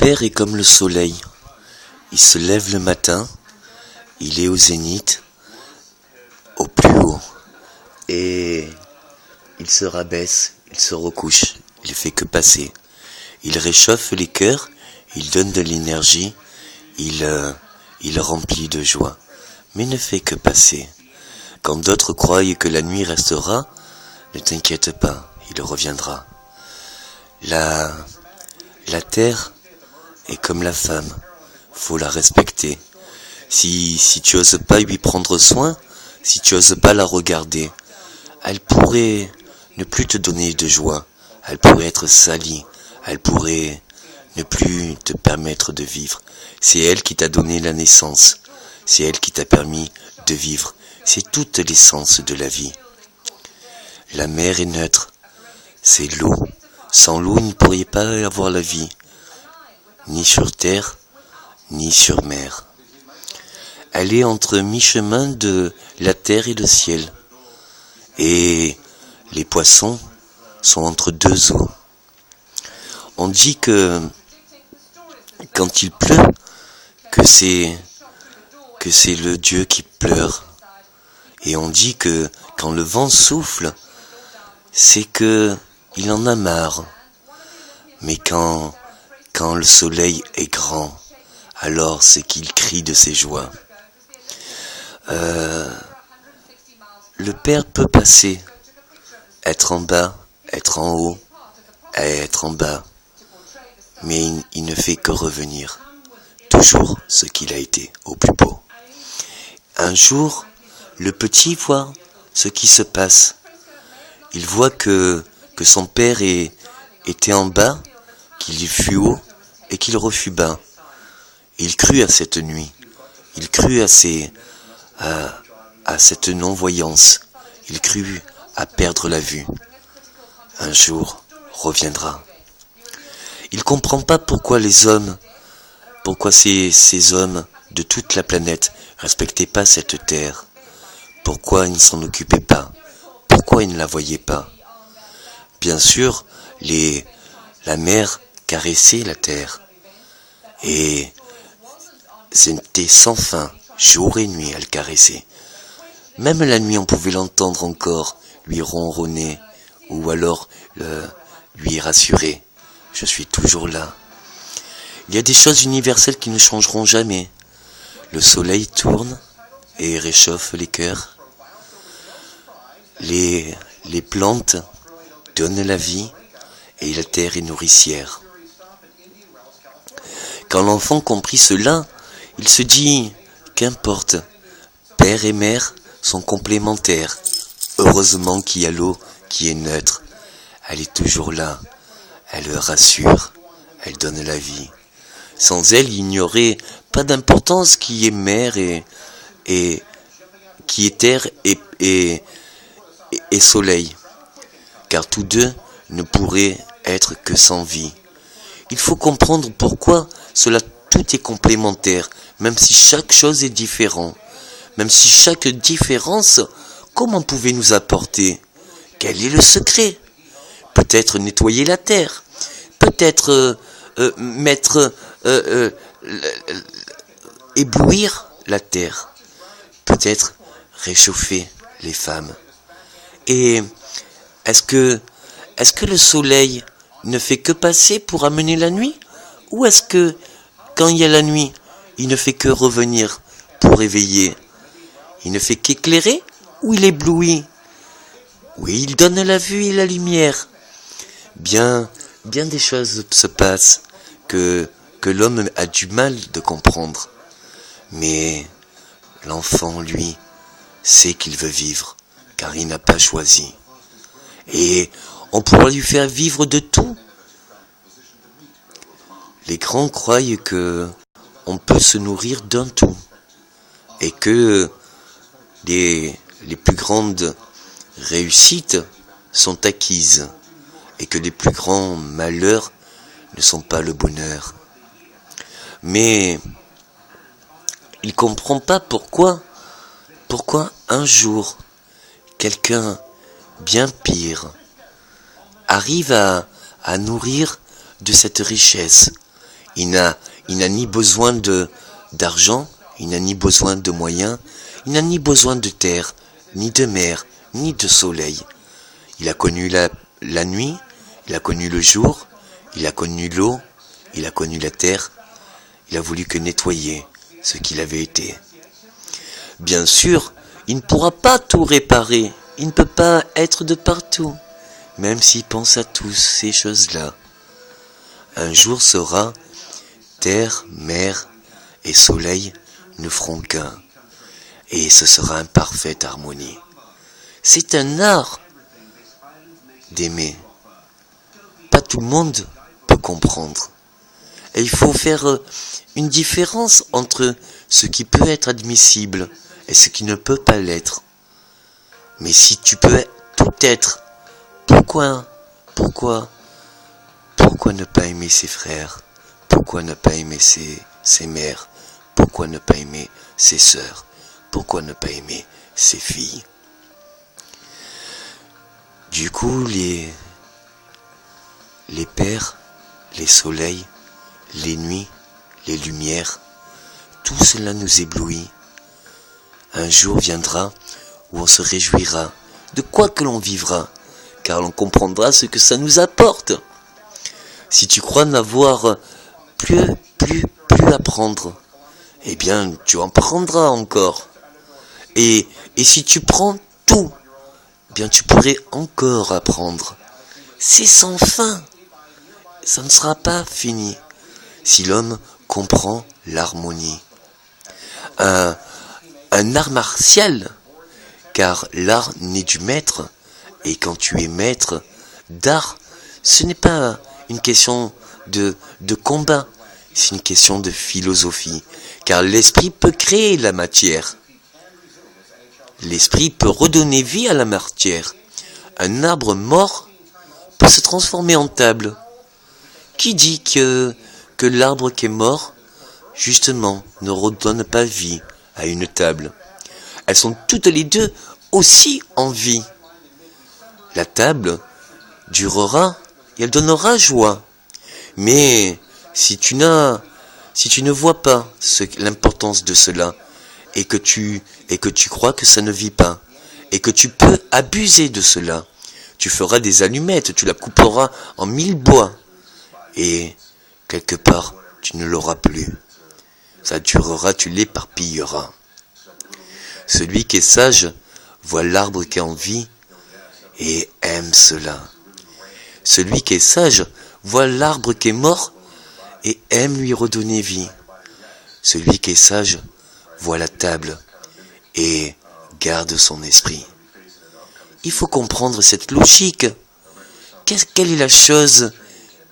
père est comme le soleil. Il se lève le matin, il est au zénith, au plus haut, et il se rabaisse, il se recouche, il fait que passer. Il réchauffe les cœurs, il donne de l'énergie, il remplit de joie, mais ne fait que passer. Quand d'autres croient que la nuit restera, ne t'inquiète pas, il reviendra. La terre est comme la femme, faut la respecter. Si tu oses pas lui prendre soin, si tu oses pas la regarder, elle pourrait ne plus te donner de joie, elle pourrait être salie, elle pourrait ne plus te permettre de vivre. C'est elle qui t'a donné la naissance, c'est elle qui t'a permis de vivre, c'est toute l'essence de la vie. La mer est neutre, c'est l'eau. Sans l'eau, il ne pourrait pas avoir la vie, ni sur terre, ni sur mer. Elle est entre mi-chemin de la terre et le ciel. Et les poissons sont entre deux eaux. On dit que quand il pleut, que c'est le Dieu qui pleure. Et on dit que quand le vent souffle, c'est que il en a marre. Mais quand le soleil est grand, alors c'est qu'il crie de ses joies. Le Père peut passer, être en bas, être en haut, être en bas, mais il ne fait que revenir, toujours ce qu'il a été, au plus beau. Un jour, le petit voit ce qui se passe. Il voit que son père était en bas, qu'il fut haut et qu'il refut bas. Il crut à cette nuit, il crut à cette non-voyance, il crut à perdre la vue. Un jour reviendra. Il comprend pas pourquoi les hommes, pourquoi ces hommes de toute la planète respectaient pas cette terre, pourquoi ils ne s'en occupaient pas, pourquoi ils ne la voyaient pas. Bien sûr, la mer caressait la terre, et c'était sans fin, jour et nuit elle caressait. Même la nuit on pouvait l'entendre encore, lui ronronner, ou alors lui rassurer. Je suis toujours là. Il y a des choses universelles qui ne changeront jamais. Le soleil tourne et réchauffe les cœurs. Les plantes donnent la vie et la terre est nourricière. Quand l'enfant comprit cela, il se dit, qu'importe, père et mère sont complémentaires. Heureusement qu'il y a l'eau qui est neutre. Elle est toujours là. Elle rassure. Elle donne la vie. Sans elle, il n'y aurait pas d'importance qui est mère et qui est terre et soleil. Car tous deux ne pourraient être que sans vie. Il faut comprendre pourquoi cela tout est complémentaire, même si chaque chose est différente. Même si chaque différence, comment pouvait nous apporter? Quel est le secret? Peut-être nettoyer la terre, peut-être éblouir la terre, peut-être réchauffer les femmes. Et est-ce que le soleil ne fait que passer pour amener la nuit? Ou est-ce que, quand il y a la nuit, il ne fait que revenir pour réveiller? Il ne fait qu'éclairer ou il éblouit? Oui, il donne la vue et la lumière. Bien des choses se passent que l'homme a du mal de comprendre. Mais l'enfant, lui, sait qu'il veut vivre, car il n'a pas choisi. Et on pourra lui faire vivre de tout. Les grands croient que on peut se nourrir d'un tout, et que les plus grandes réussites sont acquises, et que les plus grands malheurs ne sont pas le bonheur. Mais il ne comprend pas pourquoi un jour, quelqu'un bien pire arrive à nourrir de cette richesse. Il n'a ni besoin d'argent, il n'a ni besoin de moyens, il n'a ni besoin de terre, ni de mer, ni de soleil. Il a connu la nuit, il a connu le jour, il a connu l'eau, il a connu la terre. Il a voulu que nettoyer ce qu'il avait été. Bien sûr, il ne pourra pas tout réparer, il ne peut pas être de partout, même s'il pense à toutes ces choses-là. Un jour sera, terre, mer et soleil ne feront qu'un, et ce sera une parfaite harmonie. C'est un art d'aimer. Pas tout le monde peut comprendre. Et il faut faire une différence entre ce qui peut être admissible et ce qui ne peut pas l'être. Mais si tu peux tout être, pourquoi ne pas aimer ses frères? Pourquoi ne pas aimer ses mères? Pourquoi ne pas aimer ses sœurs? Pourquoi ne pas aimer ses filles? Du coup, les pères, les soleils, les nuits, les lumières, tout cela nous éblouit. Un jour viendra où on se réjouira de quoi que l'on vivra, car l'on comprendra ce que ça nous apporte. Si tu crois n'avoir plus à prendre, eh bien tu en prendras encore. Et si tu prends tout, eh bien tu pourrais encore apprendre. C'est sans fin. Ça ne sera pas fini si l'homme comprend l'harmonie. Un art martial, car l'art naît du maître, et quand tu es maître d'art, ce n'est pas une question de combat, c'est une question de philosophie, car l'esprit peut créer la matière. L'esprit peut redonner vie à la matière. Un arbre mort peut se transformer en table. Qui dit que l'arbre qui est mort, justement, ne redonne pas vie à une table? Elles sont toutes les deux aussi en vie. La table durera et elle donnera joie. Mais si tu ne vois pas l'importance de cela, et que tu crois que ça ne vit pas, et que tu peux abuser de cela, tu feras des allumettes, tu la couperas en 1000 bois, et quelque part, tu ne l'auras plus. Ça durera, tu l'éparpilleras. Celui qui est sage voit l'arbre qui est en vie et aime cela. Celui qui est sage voit l'arbre qui est mort et aime lui redonner vie. Celui qui est sage voit la table et garde son esprit. Il faut comprendre cette logique. Quelle est la chose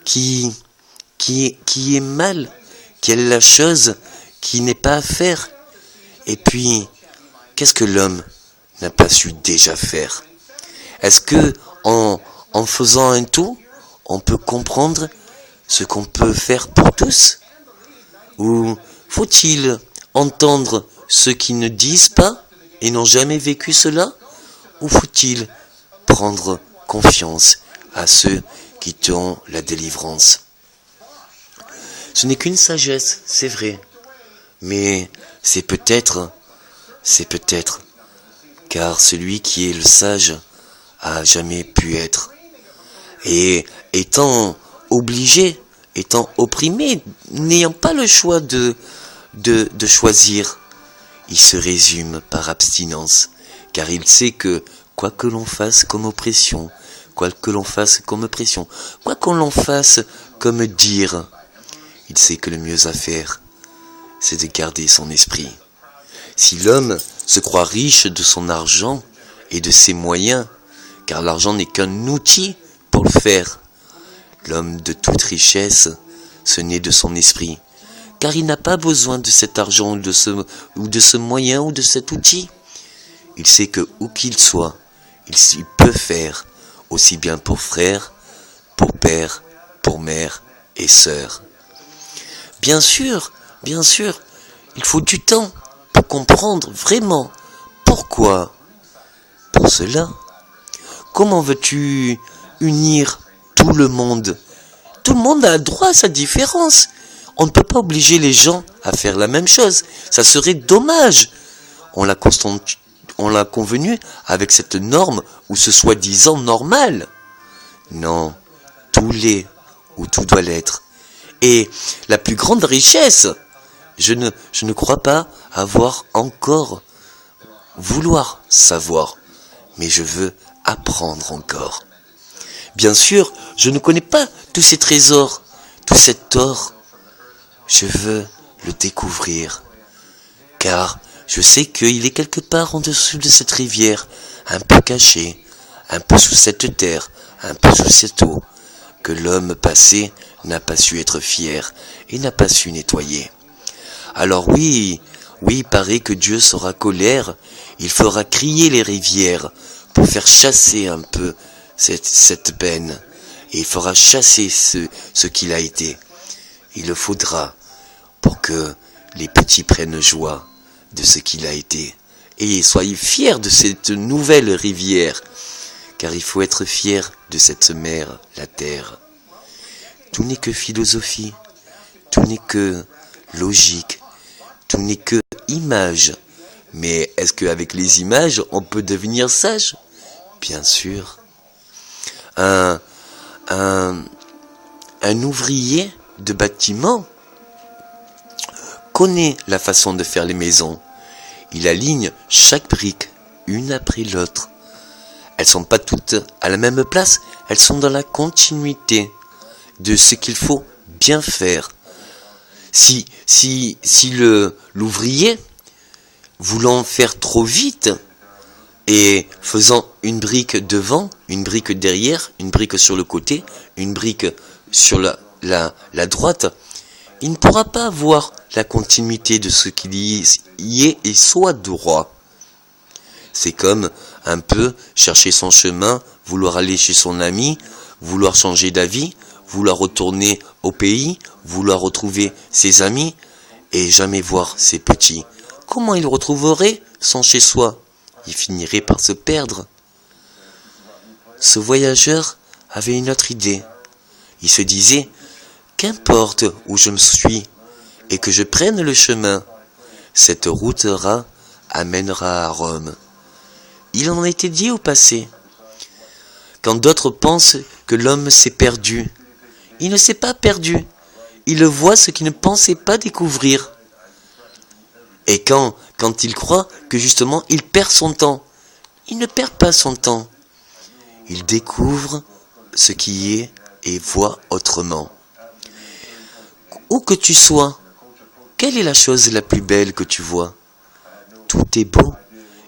qui est mal? Quelle est la chose qui n'est pas à faire? Et puis, qu'est-ce que l'homme n'a pas su déjà faire? Est-ce que en faisant un tout, on peut comprendre ce qu'on peut faire pour tous? Ou faut-il entendre ceux qui ne disent pas et n'ont jamais vécu cela? Ou faut-il prendre confiance à ceux qui ont la délivrance? Ce n'est qu'une sagesse, c'est vrai, mais c'est peut-être, car celui qui est le sage a jamais pu être. Et étant obligé, étant opprimé, n'ayant pas le choix de choisir, il se résume par abstinence, car il sait que quoi que l'on fasse comme oppression, quoi que l'on fasse comme oppression, quoi qu'on l'on fasse comme dire, il sait que le mieux à faire, c'est de garder son esprit. Si l'homme se croit riche de son argent et de ses moyens, car l'argent n'est qu'un outil pour le faire, l'homme de toute richesse, ce n'est de son esprit, car il n'a pas besoin de cet argent ou de ce moyen ou de cet outil. Il sait que où qu'il soit, il peut faire aussi bien pour frère, pour père, pour mère et sœur. Bien sûr, il faut du temps pour comprendre vraiment pourquoi. Pour cela, comment veux-tu unir tout le monde? Tout le monde a droit à sa différence. On ne peut pas obliger les gens à faire la même chose. Ça serait dommage. On l'a convenu avec cette norme ou ce soi-disant normal. Non, tout l'est ou tout doit l'être. Et la plus grande richesse, je ne crois pas avoir encore vouloir savoir, mais je veux apprendre encore. Bien sûr, je ne connais pas tous ces trésors, tout cet or. Je veux le découvrir, car je sais qu'il est quelque part en dessous de cette rivière, un peu caché, un peu sous cette terre, un peu sous cette eau, que l'homme passé n'a pas su être fier et n'a pas su nettoyer. Alors oui, il paraît que Dieu sera colère, il fera crier les rivières pour faire chasser un peu cette peine, et il fera chasser ce qu'il a été. Il le faudra pour que les petits prennent joie de ce qu'il a été. Et soyez fiers de cette nouvelle rivière, car il faut être fier de cette mer, la terre. Tout n'est que philosophie, tout n'est que logique, tout n'est que image. Mais est-ce qu'avec les images, on peut devenir sage? Bien sûr. Un ouvrier de bâtiment connaît la façon de faire les maisons. Il aligne chaque brique, une après l'autre. Elles sont pas toutes à la même place, elles sont dans la continuité de ce qu'il faut bien faire. Si l'ouvrier, voulant faire trop vite, et faisant une brique devant, une brique derrière, une brique sur le côté, une brique sur la droite, il ne pourra pas voir la continuité de ce qu'il y est et soit droit. C'est comme un peu chercher son chemin, vouloir aller chez son ami, vouloir changer d'avis, vouloir retourner au pays, vouloir retrouver ses amis et jamais voir ses petits. Comment il retrouverait son chez-soi? Il finirait par se perdre. Ce voyageur avait une autre idée. Il se disait, qu'importe où je me suis et que je prenne le chemin, cette route amènera à Rome. Il en était dit au passé. Quand d'autres pensent que l'homme s'est perdu, il ne s'est pas perdu. Il voit ce qu'il ne pensait pas découvrir. Et quand il croit que justement il perd son temps, il ne perd pas son temps. Il découvre ce qui est et voit autrement. Où que tu sois, quelle est la chose la plus belle que tu vois? Tout est beau.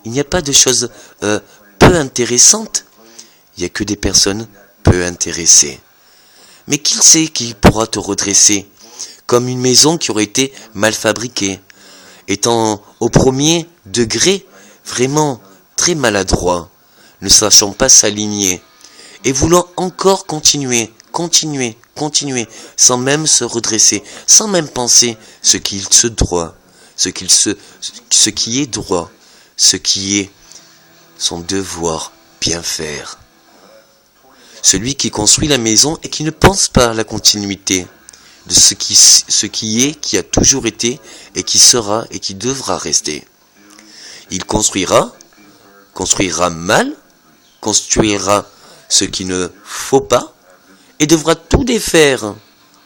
Il n'y a pas de choses peu intéressantes. Il n'y a que des personnes peu intéressées. Mais qui sait qui pourra te redresser? Comme une maison qui aurait été mal fabriquée, étant au premier degré vraiment très maladroit, ne sachant pas s'aligner, et voulant encore continuer, sans même se redresser, sans même penser ce qui est droit, ce qui est son devoir bien faire. Celui qui construit la maison et qui ne pense pas à la continuité de ce qui est, qui a toujours été et qui sera et qui devra rester. Il construira mal, construira ce qu'il ne faut pas et devra tout défaire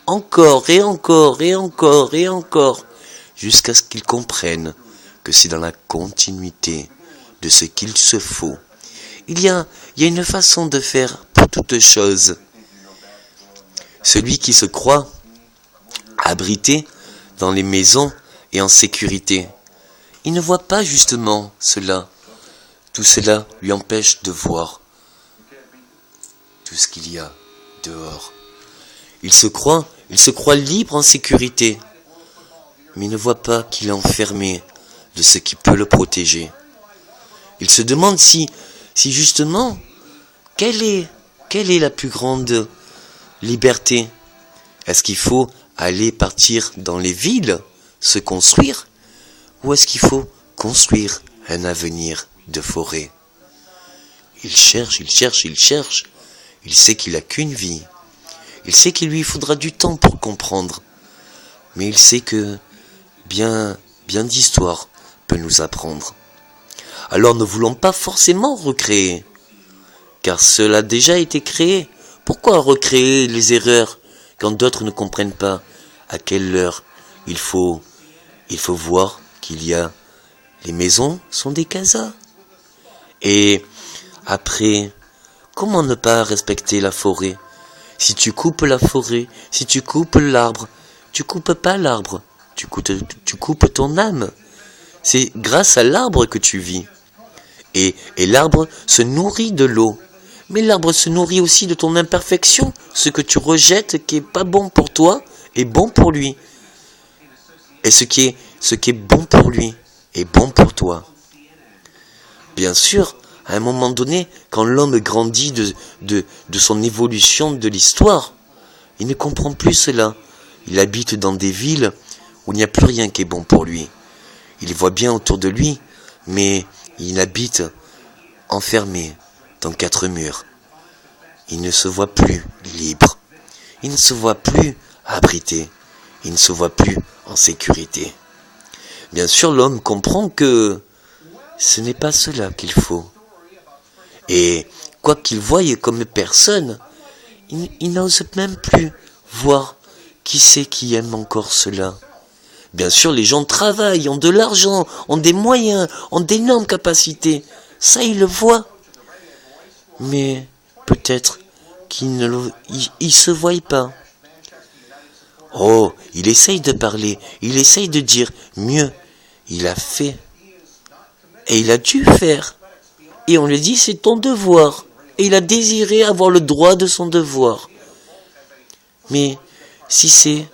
encore et encore et encore et encore jusqu'à ce qu'il comprenne que c'est dans la continuité de ce qu'il se faut. Il y a une façon de faire pour toute chose. Celui qui se croit abrité dans les maisons et en sécurité, il ne voit pas justement cela. Tout cela lui empêche de voir tout ce qu'il y a dehors. Il se croit libre en sécurité, mais il ne voit pas qu'il est enfermé de ce qui peut le protéger. Il se demande si justement, quelle est la plus grande liberté? Est-ce qu'il faut aller partir dans les villes, se construire, ou est-ce qu'il faut construire un avenir de forêt? Il cherche, il sait qu'il n'a qu'une vie, il sait qu'il lui faudra du temps pour comprendre, mais il sait que bien d'histoire peut nous apprendre. Alors ne voulons pas forcément recréer, car cela a déjà été créé. Pourquoi recréer les erreurs quand d'autres ne comprennent pas à quelle heure il faut voir qu'il y a les maisons sont des casas. Et après, comment ne pas respecter la forêt? Si tu coupes la forêt, si tu coupes l'arbre, tu coupes pas l'arbre, tu coupes ton âme. C'est grâce à l'arbre que tu vis. Et l'arbre se nourrit de l'eau. Mais l'arbre se nourrit aussi de ton imperfection. Ce que tu rejettes qui est pas bon pour toi est bon pour lui. Et ce qui est bon pour lui est bon pour toi. Bien sûr, à un moment donné, quand l'homme grandit de son évolution de l'histoire, il ne comprend plus cela. Il habite dans des villes où il n'y a plus rien qui est bon pour lui. Il voit bien autour de lui, mais il habite enfermé dans 4 murs. Il ne se voit plus libre. Il ne se voit plus abrité. Il ne se voit plus en sécurité. Bien sûr, l'homme comprend que ce n'est pas cela qu'il faut. Et quoi qu'il voie comme personne, il n'ose même plus voir qui c'est qui aime encore cela. Bien sûr, les gens travaillent, ont de l'argent, ont des moyens, ont d'énormes capacités. Ça, il le voit. Mais peut-être qu'il ne se voit pas. Oh, il essaye de parler, il essaye de dire mieux. Il a fait. Et il a dû faire. Et on lui dit, c'est ton devoir. Et il a désiré avoir le droit de son devoir. Mais si c'est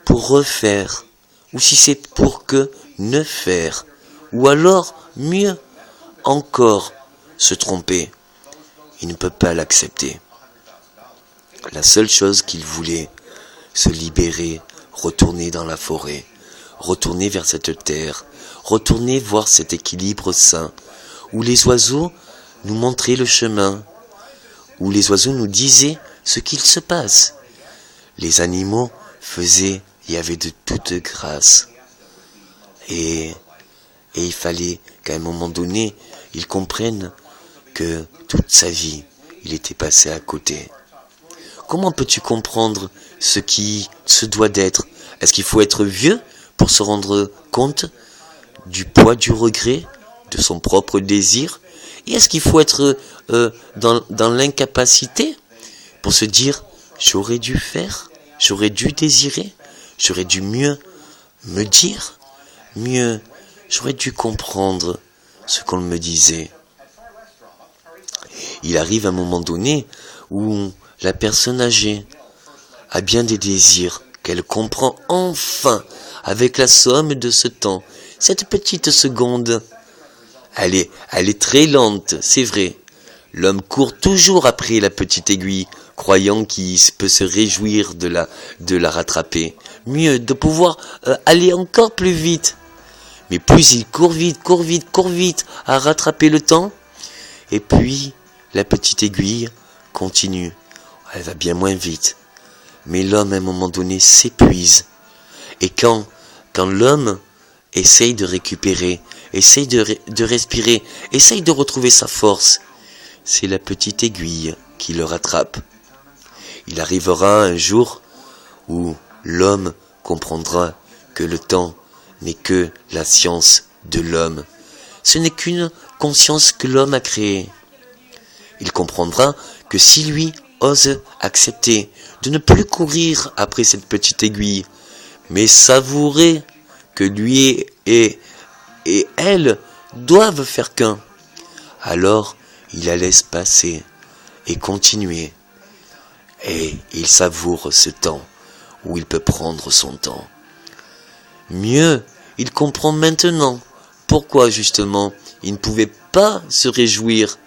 pour refaire, ou si c'est pour que ne faire, ou alors mieux encore se tromper, il ne peut pas l'accepter. La seule chose qu'il voulait, se libérer, retourner dans la forêt, retourner vers cette terre, retourner voir cet équilibre sain, où les oiseaux nous montraient le chemin, où les oiseaux nous disaient ce qu'il se passe. Les animaux faisaient, il y avait de toute grâce. Et il fallait qu'à un moment donné, ils comprennent que toute sa vie, il était passé à côté. Comment peux-tu comprendre ce qui se doit d'être? Est-ce qu'il faut être vieux pour se rendre compte du poids du regret, de son propre désir? Et est-ce qu'il faut être dans l'incapacité pour se dire « j'aurais dû faire, j'aurais dû désirer, j'aurais dû mieux me dire, mieux, j'aurais dû comprendre ce qu'on me disait ». Il arrive un moment donné où la personne âgée a bien des désirs qu'elle comprend enfin avec la somme de ce temps. Cette petite seconde, elle est très lente, c'est vrai. L'homme court toujours après la petite aiguille, croyant qu'il peut se réjouir de la rattraper. Mieux, de pouvoir aller encore plus vite. Mais plus il court vite, à rattraper le temps. Et puis, la petite aiguille continue. Elle va bien moins vite. Mais l'homme, à un moment donné, s'épuise. Et quand l'homme essaye de récupérer, essaye de respirer, essaye de retrouver sa force, c'est la petite aiguille qui le rattrape. Il arrivera un jour où l'homme comprendra que le temps n'est que la science de l'homme. Ce n'est qu'une conscience que l'homme a créée. Il comprendra que si lui ose accepter de ne plus courir après cette petite aiguille, mais savourer que lui et elle doivent faire qu'un, alors il la laisse passer et continuer. Et il savoure ce temps où il peut prendre son temps. Mieux, il comprend maintenant pourquoi justement il ne pouvait pas se réjouir,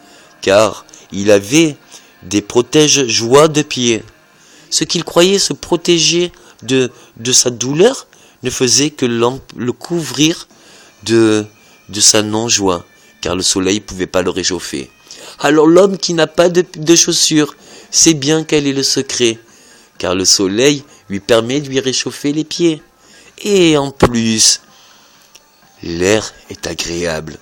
car il avait des protège-joies de pied. Ce qu'il croyait se protéger de sa douleur ne faisait que le couvrir de sa non-joie, car le soleil ne pouvait pas le réchauffer. Alors l'homme qui n'a pas de chaussures sait bien quel est le secret, car le soleil lui permet de lui réchauffer les pieds. Et en plus, l'air est agréable.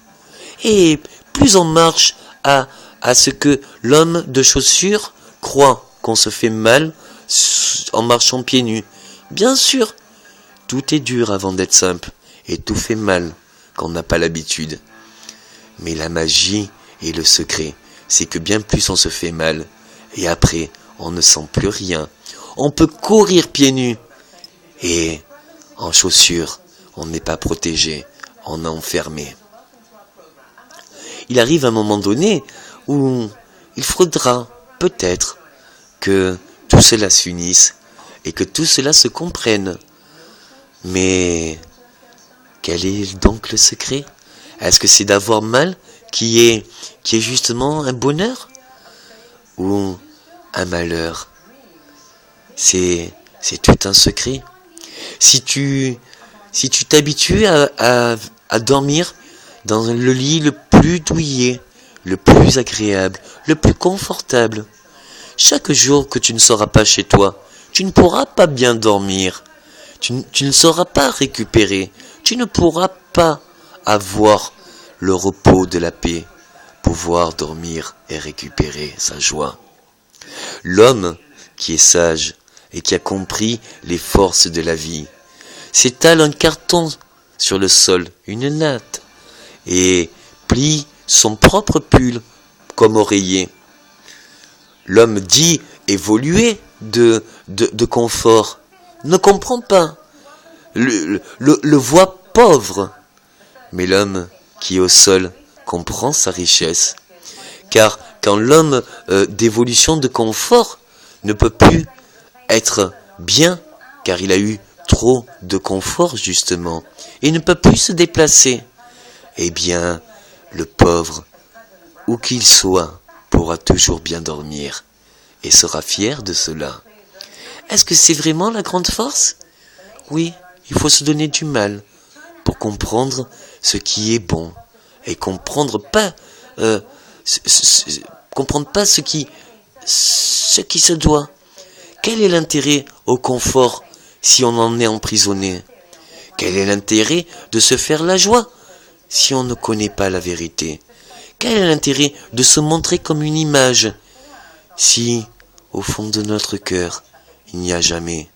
Et plus on marche à ce que l'homme de chaussures croit qu'on se fait mal en marchant pieds nus. Bien sûr, tout est dur avant d'être simple, et tout fait mal quand on n'a pas l'habitude. Mais la magie et le secret, c'est que bien plus on se fait mal, et après, on ne sent plus rien. On peut courir pieds nus, et en chaussures, on n'est pas protégé, on est enfermé. Il arrive un moment donné où il faudra peut-être que tout cela s'unisse et que tout cela se comprenne. Mais quel est donc le secret? Est-ce que c'est d'avoir mal qui est justement un bonheur ou un malheur? C'est tout un secret. Si tu t'habitues à dormir dans le lit le plus douillet, le plus agréable, le plus confortable, chaque jour que tu ne seras pas chez toi, tu ne pourras pas bien dormir. Tu ne sauras pas récupérer. Tu ne pourras pas avoir le repos de la paix, pouvoir dormir et récupérer sa joie. L'homme qui est sage et qui a compris les forces de la vie s'étale un carton sur le sol, une natte, et plie son propre pull comme oreiller. L'homme dit évoluer de confort ne comprend pas, le voit pauvre. Mais l'homme qui est au sol comprend sa richesse. Car quand l'homme d'évolution de confort ne peut plus être bien, car il a eu trop de confort justement, et ne peut plus se déplacer, eh bien, le pauvre, où qu'il soit, pourra toujours bien dormir, et sera fier de cela. Est-ce que c'est vraiment la grande force? Oui, il faut se donner du mal pour comprendre ce qui est bon et comprendre pas ce qui se doit. Quel est l'intérêt au confort si on en est emprisonné? Quel est l'intérêt de se faire la joie si on ne connaît pas la vérité? Quel est l'intérêt de se montrer comme une image si, au fond de notre cœur, il n'y a jamais?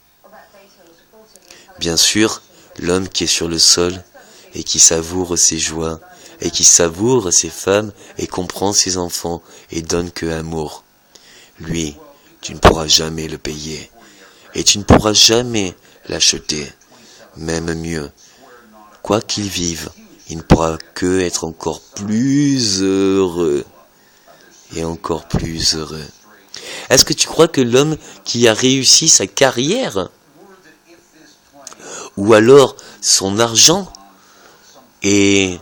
Bien sûr, l'homme qui est sur le sol et qui savoure ses joies et qui savoure ses femmes et comprend ses enfants et donne que amour, lui, tu ne pourras jamais le payer et tu ne pourras jamais l'acheter. Même mieux, quoi qu'il vive, il ne pourra que être encore plus heureux et encore plus heureux. Est-ce que tu crois que l'homme qui a réussi sa carrière ou alors son argent est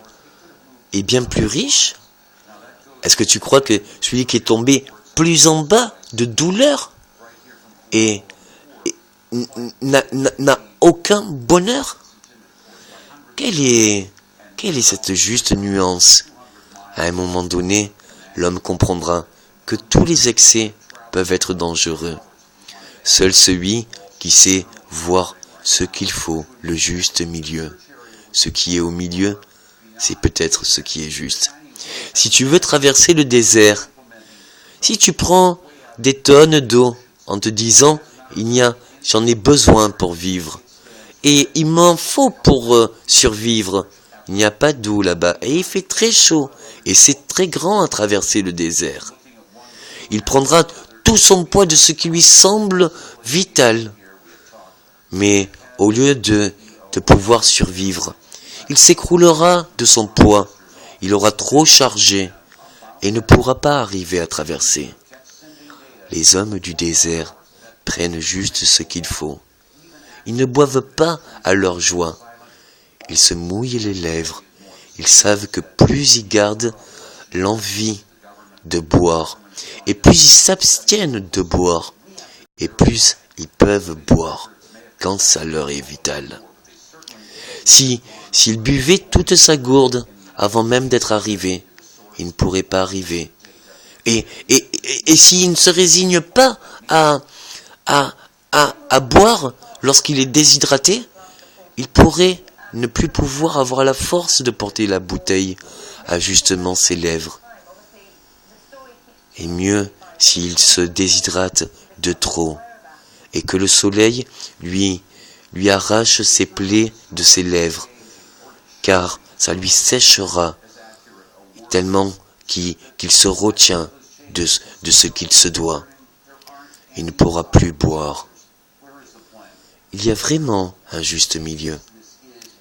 bien plus riche? Est-ce que tu crois que celui qui est tombé plus en bas de douleur et n'a aucun bonheur? Quelle est cette juste nuance? À un moment donné, l'homme comprendra que tous les excès peuvent être dangereux. Seul celui qui sait voir ce qu'il faut, le juste milieu. Ce qui est au milieu, c'est peut-être ce qui est juste. Si tu veux traverser le désert, si tu prends des tonnes d'eau en te disant j'en ai besoin pour vivre, et il m'en faut pour survivre, il n'y a pas d'eau là-bas, et il fait très chaud, et c'est très grand à traverser le désert. Il prendra tout son poids de ce qui lui semble vital, mais au lieu de pouvoir survivre, il s'écroulera de son poids, il aura trop chargé, et ne pourra pas arriver à traverser. Les hommes du désert prennent juste ce qu'il faut. Ils ne boivent pas à leur joie. Ils se mouillent les lèvres. Ils savent que plus ils gardent l'envie de boire, et plus ils s'abstiennent de boire, et plus ils peuvent boire quand ça leur est vital. S'il buvait toute sa gourde avant même d'être arrivé, il ne pourrait pas arriver. Et s'il ne se résigne pas à boire lorsqu'il est déshydraté, il pourrait ne plus pouvoir avoir la force de porter la bouteille à justement ses lèvres. Et mieux s'il se déshydrate de trop et que le soleil lui arrache ses plaies de ses lèvres, car ça lui séchera tellement qu'il se retient de ce qu'il se doit. Il ne pourra plus boire. Il y a vraiment un juste milieu.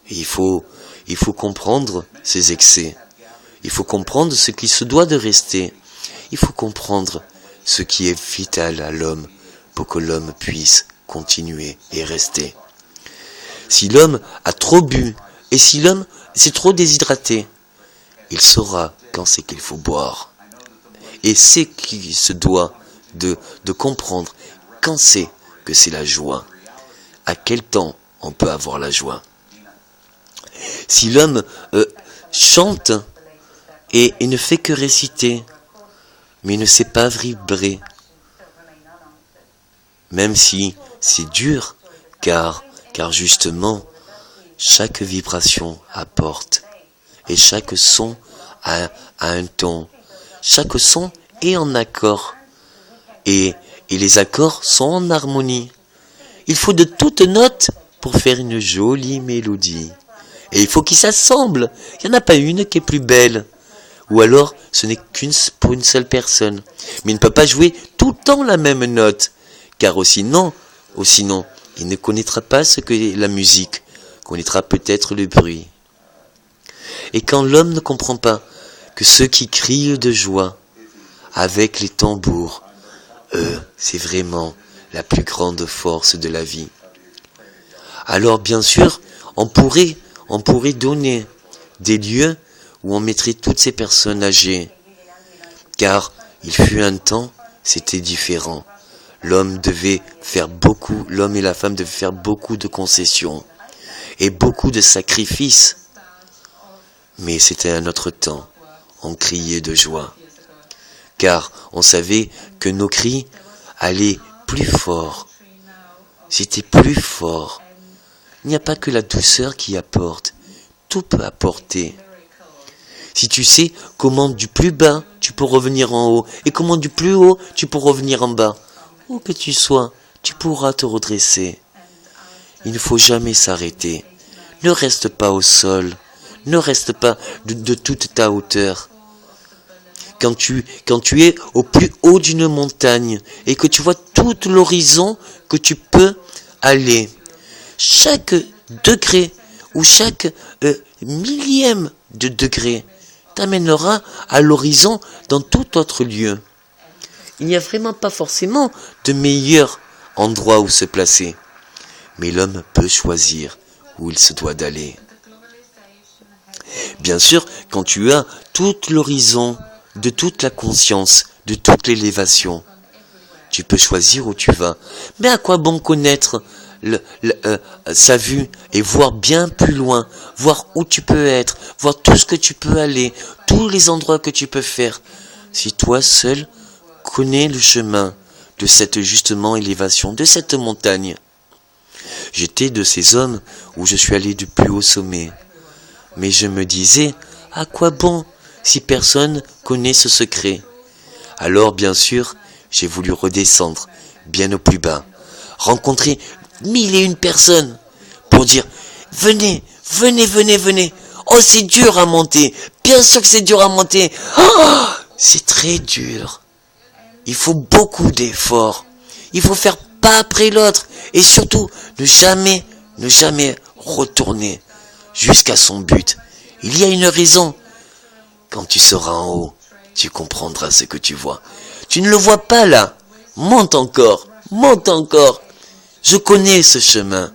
Et il faut comprendre ces excès. Il faut comprendre ce qui se doit de rester. Il faut comprendre ce qui est vital à l'homme pour que l'homme puisse continuer et rester. Si l'homme a trop bu et si l'homme s'est trop déshydraté, il saura quand c'est qu'il faut boire. Et c'est qu'il se doit de comprendre quand c'est que c'est la joie. À quel temps on peut avoir la joie. Si l'homme chante et ne fait que réciter, mais ne sait pas vibrer, même si c'est dur, car justement, chaque vibration apporte, et chaque son a un ton, chaque son est en accord, et les accords sont en harmonie. Il faut de toutes notes pour faire une jolie mélodie. Et il faut qu'ils s'assemblent. Il n'y en a pas une qui est plus belle. Ou alors, ce n'est qu'une pour une seule personne. Mais il ne peut pas jouer tout le temps la même note. Car sinon, il ne connaîtra pas ce qu'est la musique. Il connaîtra peut-être le bruit. Et quand l'homme ne comprend pas que ceux qui crient de joie avec les tambours, c'est vraiment la plus grande force de la vie. Alors bien sûr, on pourrait donner des lieux où on mettrait toutes ces personnes âgées. Car il fut un temps, c'était différent. L'homme et la femme devaient faire beaucoup de concessions et beaucoup de sacrifices. Mais c'était un autre temps. On criait de joie. Car on savait que nos cris allaient plus fort. C'était plus fort. Il n'y a pas que la douceur qui apporte. Tout peut apporter. Si tu sais comment du plus bas tu peux revenir en haut et comment du plus haut tu peux revenir en bas, où que tu sois, tu pourras te redresser. Il ne faut jamais s'arrêter. Ne reste pas au sol. Ne reste pas de toute ta hauteur. Quand tu es au plus haut d'une montagne et que tu vois tout l'horizon que tu peux aller, chaque degré ou chaque millième de degré t'amènera à l'horizon dans tout autre lieu. Il n'y a vraiment pas forcément de meilleur endroit où se placer, mais l'homme peut choisir où il se doit d'aller. Bien sûr, quand tu as tout l'horizon de toute la conscience, de toute l'élévation, tu peux choisir où tu vas. Mais à quoi bon connaître sa vue et voir bien plus loin, voir où tu peux être, voir tout ce que tu peux aller, tous les endroits que tu peux faire, si toi seul connais le chemin de cette justement élévation, de cette montagne. J'étais de ces hommes où je suis allé du plus haut sommet. Mais je me disais, à quoi bon si personne connaît ce secret? Alors bien sûr, j'ai voulu redescendre bien au plus bas, rencontrer 1001 personnes pour dire, venez, oh c'est dur à monter, bien sûr que c'est dur à monter, oh, c'est très dur, il faut beaucoup d'efforts, il faut faire pas après l'autre, et surtout ne jamais retourner jusqu'à son but. Il y a une raison. Quand tu seras en haut, tu comprendras ce que tu vois. Tu ne le vois pas là. Monte encore. Je connais ce chemin.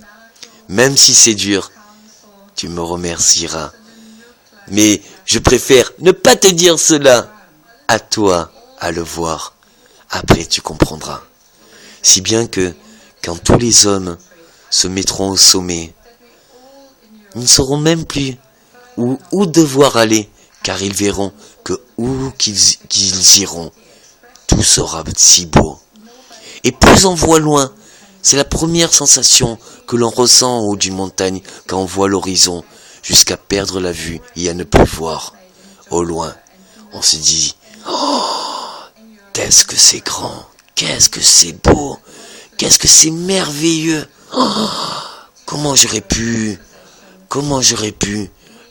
Même si c'est dur, tu me remercieras. Mais je préfère ne pas te dire cela. À toi à le voir. Après tu comprendras. Si bien que, quand tous les hommes se mettront au sommet, ils ne sauront même plus où devoir aller, car ils verront que où qu'ils iront, tout sera si beau. Et plus on voit loin, C'est la première sensation que l'on ressent en haut d'une montagne quand on voit l'horizon, jusqu'à perdre la vue et à ne plus voir. Au loin, on se dit « Oh, qu'est-ce que c'est grand, qu'est-ce que c'est beau, qu'est-ce que c'est merveilleux. Oh, comment j'aurais pu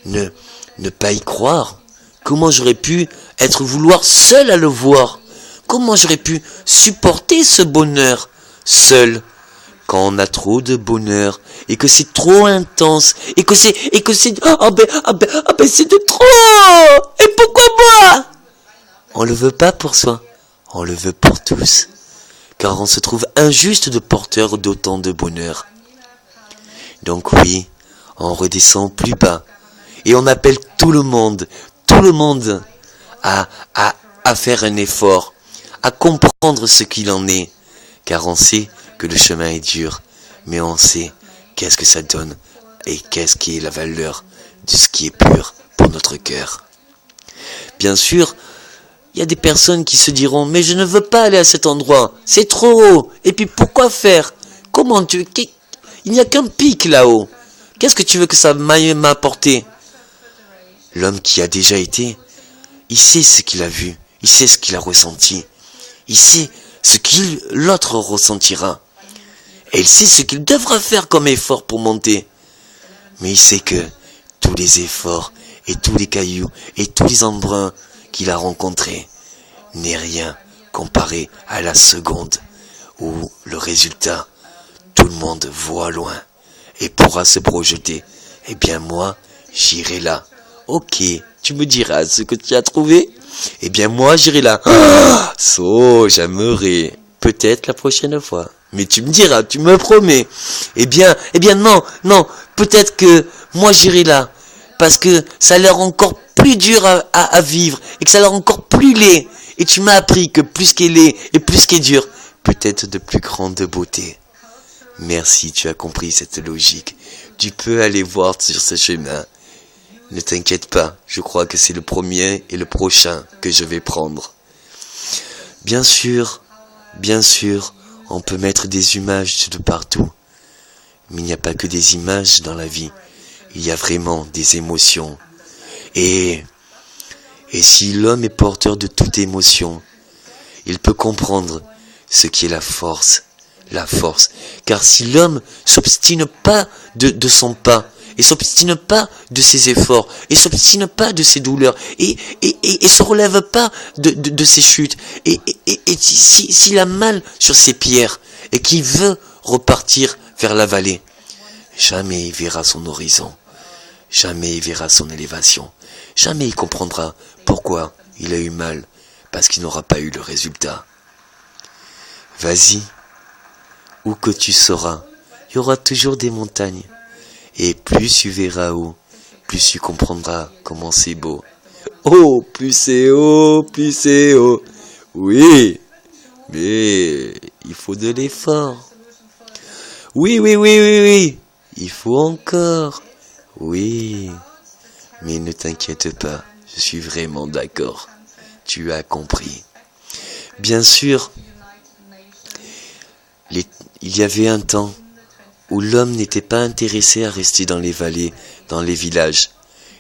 ne pas y croire? Comment j'aurais pu vouloir seul à le voir? Comment j'aurais pu supporter ce bonheur seul? Quand on a trop de bonheur et que c'est trop intense et que c'est c'est de trop. Et pourquoi moi? On le veut pas pour soi, on le veut pour tous, car on se trouve injuste de porteur d'autant de bonheur. Donc oui, on redescend plus bas et on appelle tout le monde à faire un effort, à comprendre ce qu'il en est, car on sait que le chemin est dur, mais on sait qu'est-ce que ça donne et qu'est-ce qui est la valeur de ce qui est pur pour notre cœur. Bien sûr, il y a des personnes qui se diront « Mais je ne veux pas aller à cet endroit, c'est trop haut, et puis pourquoi faire? Comment tu... Il n'y a qu'un pic là-haut, qu'est-ce que tu veux que ça m'aille m'apporter ?» L'homme qui a déjà été, il sait ce qu'il a vu, il sait ce qu'il a ressenti, il sait ce qu'il l'autre ressentira. Et il sait ce qu'il devra faire comme effort pour monter. Mais il sait que tous les efforts et tous les cailloux et tous les embruns qu'il a rencontrés n'est rien comparé à la seconde où le résultat, tout le monde voit loin et pourra se projeter. Eh bien moi, j'irai là. Ok, tu me diras ce que tu as trouvé. Eh bien moi, j'irai là. Ah, j'aimerais. Peut-être la prochaine fois. Mais tu me diras, tu me promets. Eh bien non, peut-être que moi j'irai là. Parce que ça a l'air encore plus dur à vivre. Et que ça a l'air encore plus laid. Et tu m'as appris que plus qu'elle est et plus qu'elle est dur, peut-être de plus grande beauté. Merci, tu as compris cette logique. Tu peux aller voir sur ce chemin. Ne t'inquiète pas, je crois que c'est le premier et le prochain que je vais prendre. Bien sûr, on peut mettre des images de partout. Mais il n'y a pas que des images dans la vie. Il y a vraiment des émotions. Et si l'homme est porteur de toute émotion, il peut comprendre ce qui est la force. Car si l'homme s'obstine pas de son pas, et s'obstine pas de ses efforts, et s'obstine pas de ses douleurs, et se relève pas de ses chutes, et s'il a mal sur ses pierres, et qu'il veut repartir vers la vallée, jamais il verra son horizon, jamais il verra son élévation, jamais il comprendra pourquoi il a eu mal, parce qu'il n'aura pas eu le résultat. Vas-y, où que tu seras, il y aura toujours des montagnes. Et plus tu verras haut, plus tu comprendras comment c'est beau. Oh, plus c'est haut, plus c'est haut. Oui, mais il faut de l'effort. Oui, il faut encore. Oui, mais ne t'inquiète pas, je suis vraiment d'accord. Tu as compris. Bien sûr, il y avait un temps où l'homme n'était pas intéressé à rester dans les vallées, dans les villages.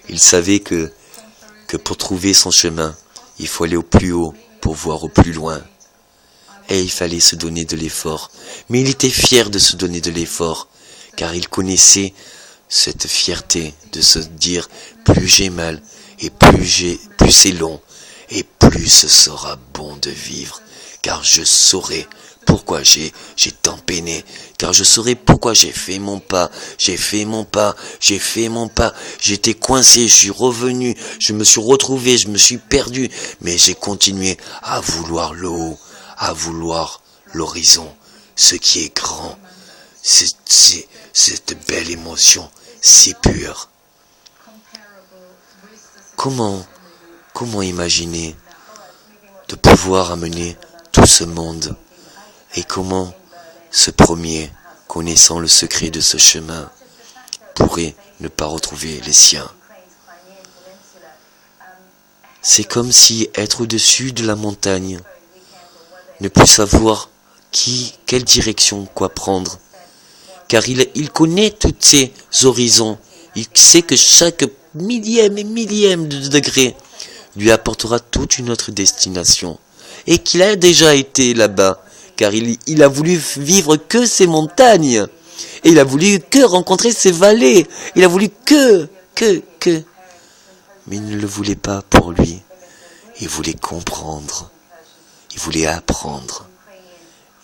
Il savait que pour trouver son chemin, il faut aller au plus haut pour voir au plus loin. Et il fallait se donner de l'effort. Mais il était fier de se donner de l'effort, car il connaissait cette fierté de se dire « plus j'ai mal, et plus c'est long, et plus ce sera bon de vivre, car je saurai pourquoi j'ai tant peiné, car je saurai pourquoi j'ai fait mon pas, j'étais coincé, je suis revenu, je me suis retrouvé, je me suis perdu, mais j'ai continué à vouloir le haut, à vouloir l'horizon, ce qui est grand, cette belle émotion, c'est pur. Comment imaginer de pouvoir amener tout ce monde? Et comment ce premier, connaissant le secret de ce chemin, pourrait ne pas retrouver les siens? C'est comme si être au-dessus de la montagne, ne plus savoir quelle direction, quoi prendre. Car il connaît tous ces horizons. Il sait que chaque millième et millième de degré lui apportera toute une autre destination. Et qu'il a déjà été là-bas, car il a voulu vivre que ces montagnes. Et il a voulu que rencontrer ces vallées. Il a voulu que. Mais il ne le voulait pas pour lui. Il voulait comprendre. Il voulait apprendre.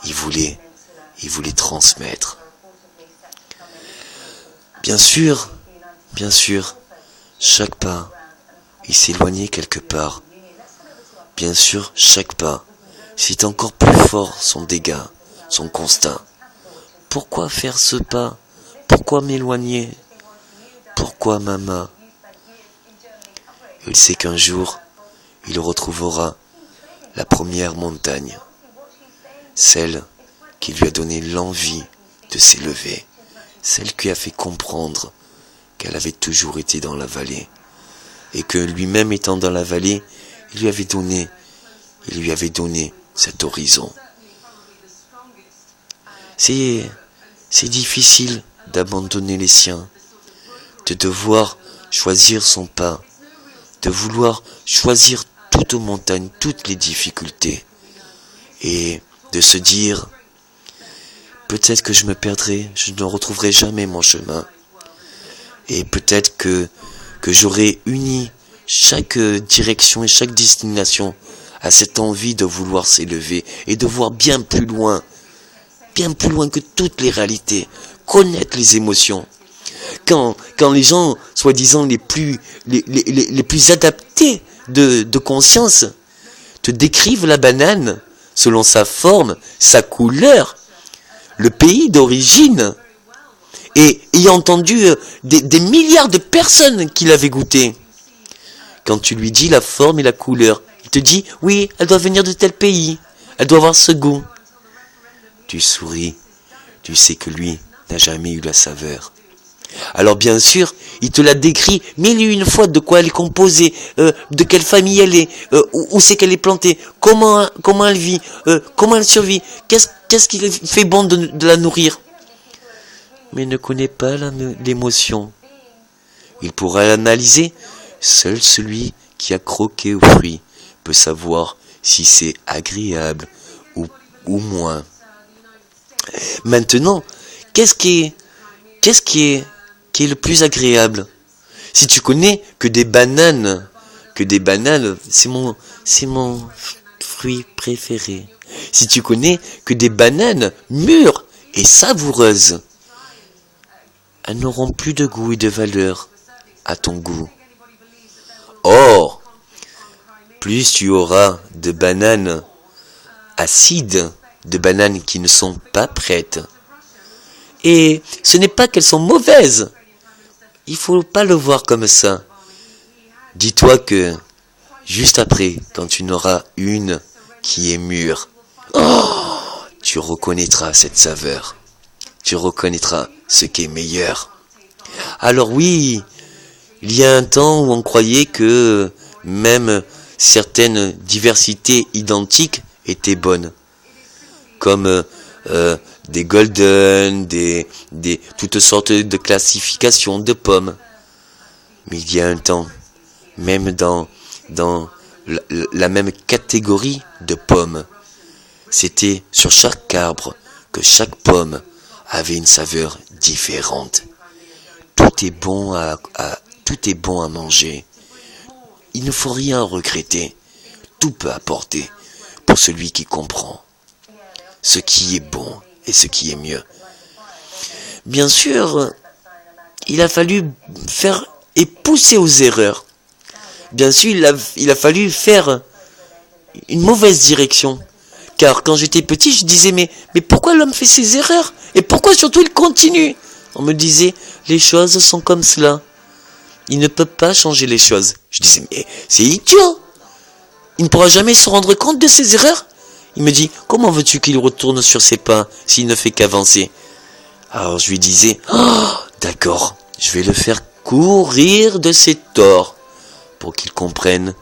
Il voulait transmettre. Bien sûr, chaque pas, il s'éloignait quelque part. Bien sûr, chaque pas, c'est encore plus fort son dégât, son constat. Pourquoi faire ce pas? Pourquoi m'éloigner? Pourquoi maman? Il sait qu'un jour, il retrouvera la première montagne, celle qui lui a donné l'envie de s'élever, celle qui a fait comprendre qu'elle avait toujours été dans la vallée, et que lui-même étant dans la vallée, il lui avait donné cet horizon. C'est difficile d'abandonner les siens, de devoir choisir son pas, de vouloir choisir toute montagne, toutes les difficultés, et de se dire, peut-être que je me perdrai, je ne retrouverai jamais mon chemin, et peut-être que j'aurai uni chaque direction et chaque destination à cette envie de vouloir s'élever et de voir bien plus loin que toutes les réalités, connaître les émotions. Quand les gens, soi-disant les plus adaptés de conscience, te décrivent la banane selon sa forme, sa couleur, le pays d'origine, et ayant entendu des milliards de personnes qui l'avaient goûté, quand tu lui dis la forme et la couleur, il te dit, oui, elle doit venir de tel pays, elle doit avoir ce goût. Tu souris, tu sais que lui n'a jamais eu la saveur. Alors bien sûr, il te la décrit mille et une fois de quoi elle est composée, de quelle famille elle est, où c'est qu'elle est plantée, comment elle vit, comment elle survit, qu'est-ce qui fait bon de la nourrir. Mais ne connaît pas l'émotion. Il pourra l'analyser. Seul celui qui a croqué au fruit peut savoir si c'est agréable ou moins. Maintenant, qu'est-ce qui est le plus agréable? Si tu connais que des bananes, c'est mon fruit préféré. Si tu connais que des bananes mûres et savoureuses, elles n'auront plus de goût et de valeur à ton goût. Or, plus tu auras de bananes acides, de bananes qui ne sont pas prêtes. Et ce n'est pas qu'elles sont mauvaises. Il faut pas le voir comme ça. Dis-toi que juste après, quand tu n'auras une qui est mûre, tu reconnaîtras cette saveur. Tu reconnaîtras ce qui est meilleur. Alors oui, il y a un temps où on croyait que même certaines diversités identiques étaient bonnes. Comme des golden, toutes sortes de classifications de pommes. Mais il y a un temps, même dans la même catégorie de pommes, c'était sur chaque arbre que chaque pomme avait une saveur différente. Tout est bon à manger. Il ne faut rien regretter. Tout peut apporter pour celui qui comprend ce qui est bon et ce qui est mieux. Bien sûr, il a fallu faire et pousser aux erreurs. Bien sûr, il a fallu faire une mauvaise direction. Car quand j'étais petit, je disais, mais pourquoi l'homme fait ces erreurs? Et pourquoi surtout il continue? On me disait, les choses sont comme cela. Il ne peut pas changer les choses. Je disais, mais c'est idiot. Il ne pourra jamais se rendre compte de ses erreurs. Il me dit, comment veux-tu qu'il retourne sur ses pas s'il ne fait qu'avancer? Alors je lui disais, d'accord, je vais le faire courir de ses torts pour qu'il comprenne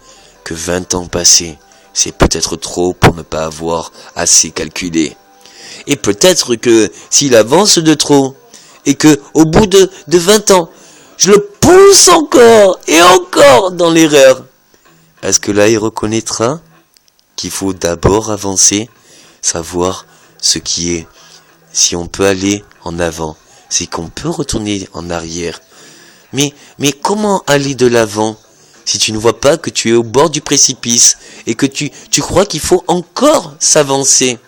que 20 ans passés, c'est peut-être trop pour ne pas avoir assez calculé. Et peut-être que s'il avance de trop, et que au bout de 20 ans, je le pousse encore et encore dans l'erreur, est-ce que là il reconnaîtra qu'il faut d'abord avancer, savoir ce qui est, si on peut aller en avant, c'est qu'on peut retourner en arrière. Mais comment aller de l'avant si tu ne vois pas que tu es au bord du précipice et que tu crois qu'il faut encore s'avancer?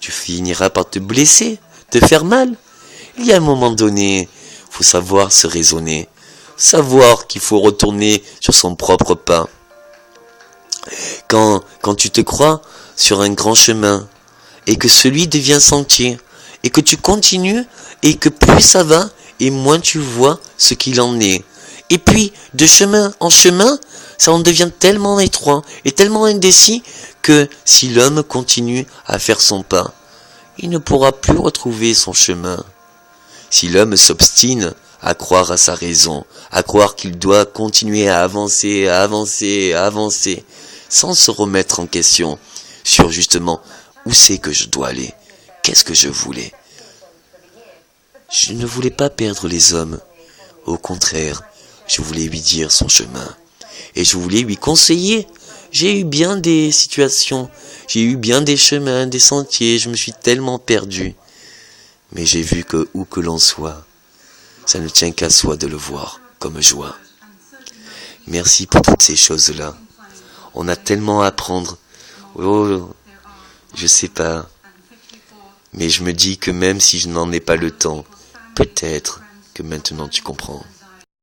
Tu finiras par te blesser, te faire mal. Il y a un moment donné, faut savoir se raisonner, savoir qu'il faut retourner sur son propre pas. Quand tu te crois sur un grand chemin et que celui devient sentier et que tu continues et que plus ça va et moins tu vois ce qu'il en est. Et puis, de chemin en chemin, ça en devient tellement étroit et tellement indécis que si l'homme continue à faire son pas, il ne pourra plus retrouver son chemin. Si l'homme s'obstine à croire à sa raison, à croire qu'il doit continuer à avancer, sans se remettre en question sur justement où c'est que je dois aller, qu'est-ce que je voulais. Je ne voulais pas perdre les hommes, au contraire, je voulais lui dire son chemin, et je voulais lui conseiller. J'ai eu bien des situations, j'ai eu bien des chemins, des sentiers, je me suis tellement perdu. Mais j'ai vu que où que l'on soit, ça ne tient qu'à soi de le voir comme joie. Merci pour toutes ces choses-là. On a tellement à apprendre. Oh, je sais pas. Mais je me dis que même si je n'en ai pas le temps, peut-être que maintenant tu comprends.